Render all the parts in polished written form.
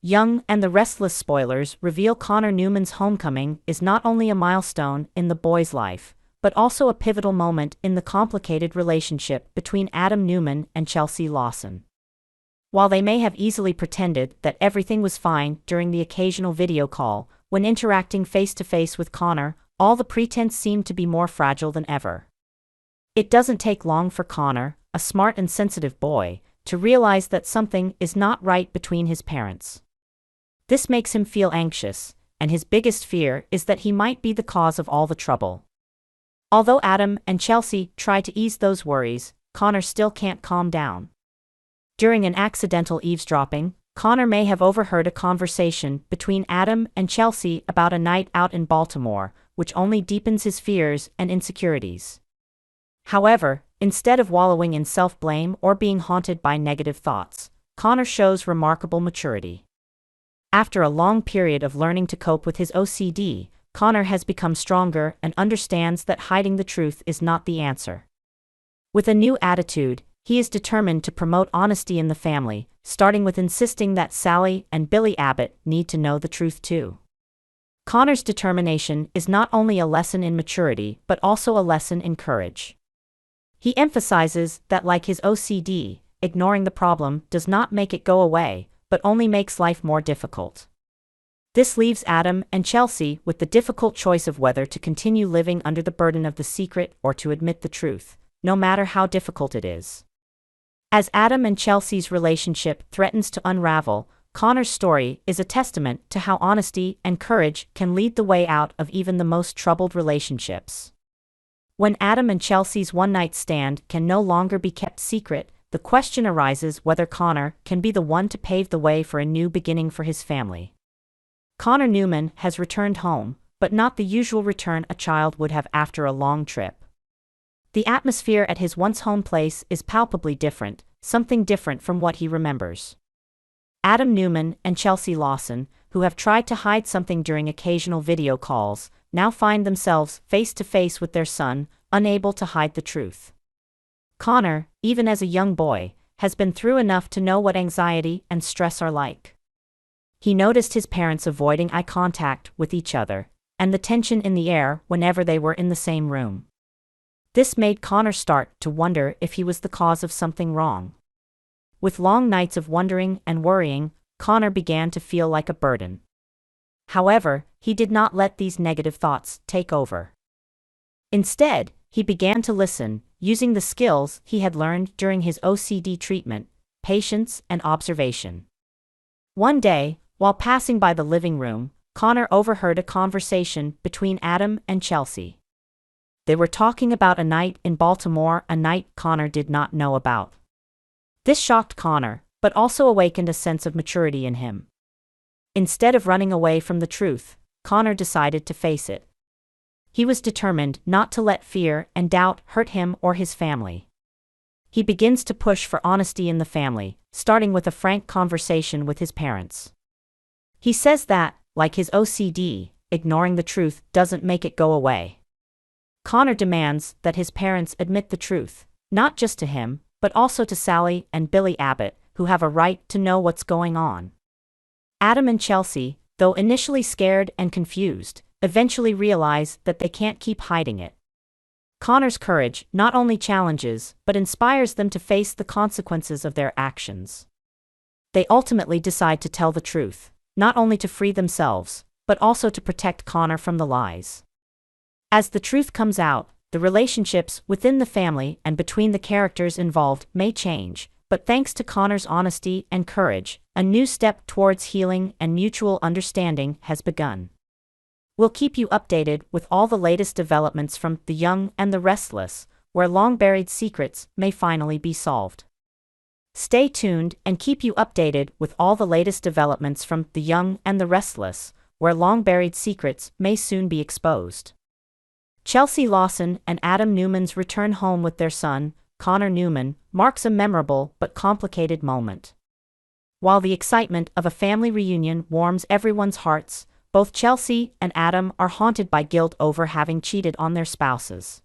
Young and the Restless spoilers reveal Connor Newman's homecoming is not only a milestone in the boy's life, but also a pivotal moment in the complicated relationship between Adam Newman and Chelsea Lawson. While they may have easily pretended that everything was fine during the occasional video call, when interacting face-to-face with Connor, all the pretense seemed to be more fragile than ever. It doesn't take long for Connor, a smart and sensitive boy, to realize that something is not right between his parents. This makes him feel anxious, and his biggest fear is that he might be the cause of all the trouble. Although Adam and Chelsea try to ease those worries, Connor still can't calm down. During an accidental eavesdropping, Connor may have overheard a conversation between Adam and Chelsea about a night out in Baltimore, which only deepens his fears and insecurities. However, instead of wallowing in self-blame or being haunted by negative thoughts, Connor shows remarkable maturity. After a long period of learning to cope with his OCD, Connor has become stronger and understands that hiding the truth is not the answer. With a new attitude, he is determined to promote honesty in the family, starting with insisting that Sally and Billy Abbott need to know the truth too. Connor's determination is not only a lesson in maturity but also a lesson in courage. He emphasizes that, like his OCD, ignoring the problem does not make it go away, but only makes life more difficult. This leaves Adam and Chelsea with the difficult choice of whether to continue living under the burden of the secret or to admit the truth, no matter how difficult it is. As Adam and Chelsea's relationship threatens to unravel, Connor's story is a testament to how honesty and courage can lead the way out of even the most troubled relationships. When Adam and Chelsea's one-night stand can no longer be kept secret, the question arises whether Connor can be the one to pave the way for a new beginning for his family. Connor Newman has returned home, but not the usual return a child would have after a long trip. The atmosphere at his once-home place is palpably different, something different from what he remembers. Adam Newman and Chelsea Lawson, who have tried to hide something during occasional video calls, now find themselves face-to-face with their son, unable to hide the truth. Connor, even as a young boy, has been through enough to know what anxiety and stress are like. He noticed his parents avoiding eye contact with each other, and the tension in the air whenever they were in the same room. This made Connor start to wonder if he was the cause of something wrong. With long nights of wondering and worrying, Connor began to feel like a burden. However, he did not let these negative thoughts take over. Instead, he began to listen, using the skills he had learned during his OCD treatment, patience and observation. One day, while passing by the living room, Connor overheard a conversation between Adam and Chelsea. They were talking about a night in Baltimore, a night Connor did not know about. This shocked Connor, but also awakened a sense of maturity in him. Instead of running away from the truth, Connor decided to face it. He was determined not to let fear and doubt hurt him or his family. He begins to push for honesty in the family, starting with a frank conversation with his parents. He says that, like his OCD, ignoring the truth doesn't make it go away. Connor demands that his parents admit the truth, not just to him, but also to Sally and Billy Abbott, who have a right to know what's going on. Adam and Chelsea, though initially scared and confused, eventually realize that they can't keep hiding it. Connor's courage not only challenges but inspires them to face the consequences of their actions. They ultimately decide to tell the truth, not only to free themselves, but also to protect Connor from the lies. As the truth comes out, the relationships within the family and between the characters involved may change, but thanks to Connor's honesty and courage, a new step towards healing and mutual understanding has begun. We'll keep you updated with all the latest developments from The Young and the Restless, where long-buried secrets may finally be solved. Stay tuned and keep you updated with all the latest developments from The Young and the Restless, where long-buried secrets may soon be exposed. Chelsea Lawson and Adam Newman's return home with their son, Connor Newman, marks a memorable but complicated moment. While the excitement of a family reunion warms everyone's hearts, both Chelsea and Adam are haunted by guilt over having cheated on their spouses.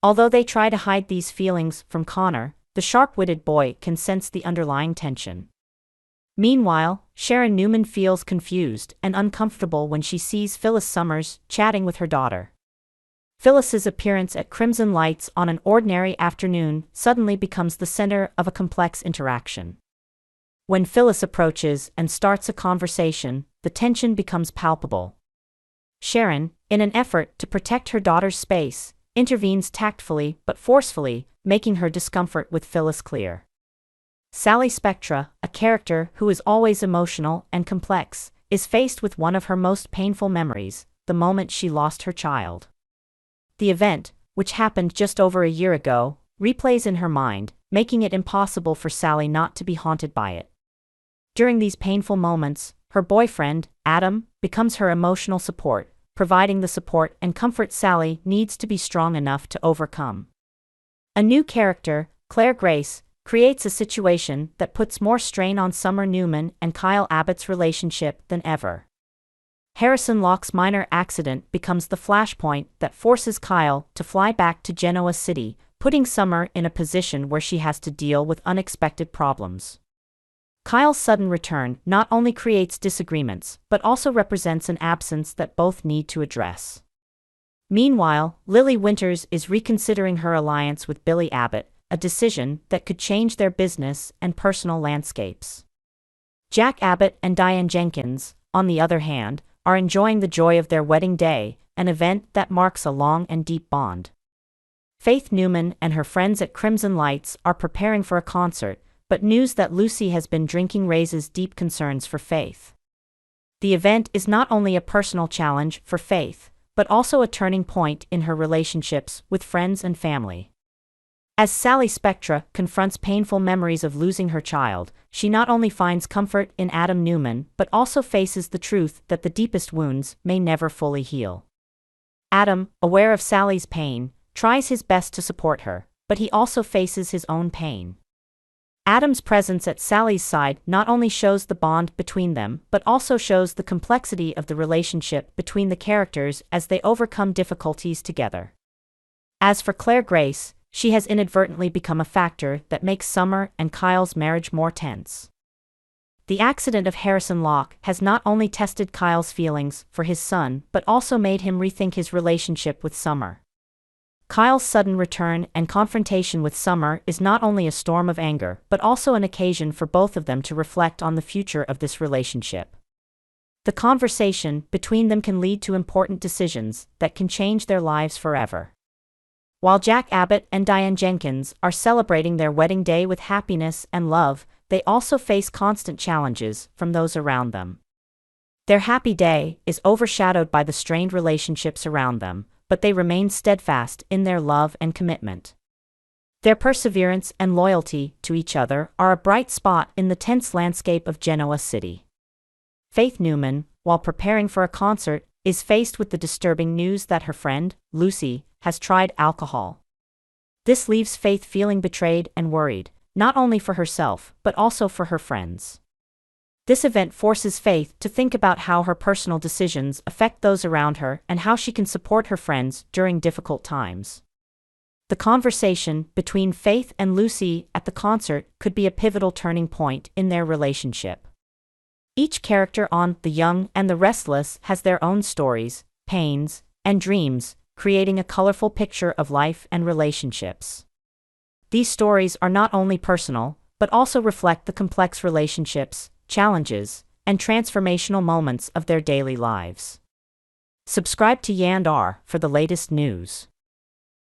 Although they try to hide these feelings from Connor, the sharp-witted boy can sense the underlying tension. Meanwhile, Sharon Newman feels confused and uncomfortable when she sees Phyllis Summers chatting with her daughter. Phyllis's appearance at Crimson Lights on an ordinary afternoon suddenly becomes the center of a complex interaction. When Phyllis approaches and starts a conversation, the tension becomes palpable. Sharon, in an effort to protect her daughter's space, intervenes tactfully but forcefully, making her discomfort with Phyllis clear. Sally Spectra, a character who is always emotional and complex, is faced with one of her most painful memories, the moment she lost her child. The event, which happened just over a year ago, replays in her mind, making it impossible for Sally not to be haunted by it. During these painful moments, her boyfriend, Adam, becomes her emotional support, providing the support and comfort Sally needs to be strong enough to overcome. A new character, Claire Grace, creates a situation that puts more strain on Summer Newman and Kyle Abbott's relationship than ever. Harrison Locke's minor accident becomes the flashpoint that forces Kyle to fly back to Genoa City, putting Summer in a position where she has to deal with unexpected problems. Kyle's sudden return not only creates disagreements, but also represents an absence that both need to address. Meanwhile, Lily Winters is reconsidering her alliance with Billy Abbott, a decision that could change their business and personal landscapes. Jack Abbott and Diane Jenkins, on the other hand, are enjoying the joy of their wedding day, an event that marks a long and deep bond. Faith Newman and her friends at Crimson Lights are preparing for a concert, but news that Lucy has been drinking raises deep concerns for Faith. The event is not only a personal challenge for Faith, but also a turning point in her relationships with friends and family. As Sally Spectra confronts painful memories of losing her child, she not only finds comfort in Adam Newman but also faces the truth that the deepest wounds may never fully heal. Adam, aware of Sally's pain, tries his best to support her, but he also faces his own pain. Adam's presence at Sally's side not only shows the bond between them but also shows the complexity of the relationship between the characters as they overcome difficulties together. As for Claire Grace, she has inadvertently become a factor that makes Summer and Kyle's marriage more tense. The accident of Harrison Locke has not only tested Kyle's feelings for his son but also made him rethink his relationship with Summer. Kyle's sudden return and confrontation with Summer is not only a storm of anger but also an occasion for both of them to reflect on the future of this relationship. The conversation between them can lead to important decisions that can change their lives forever. While Jack Abbott and Diane Jenkins are celebrating their wedding day with happiness and love, they also face constant challenges from those around them. Their happy day is overshadowed by the strained relationships around them, but they remain steadfast in their love and commitment. Their perseverance and loyalty to each other are a bright spot in the tense landscape of Genoa City. Faith Newman, while preparing for a concert, is faced with the disturbing news that her friend, Lucy, has tried alcohol. This leaves Faith feeling betrayed and worried, not only for herself but also for her friends. This event forces Faith to think about how her personal decisions affect those around her and how she can support her friends during difficult times. The conversation between Faith and Lucy at the concert could be a pivotal turning point in their relationship. Each character on The Young and the Restless has their own stories, pains, and dreams, creating a colorful picture of life and relationships. These stories are not only personal, but also reflect the complex relationships, challenges, and transformational moments of their daily lives. Subscribe to Yandar for the latest news.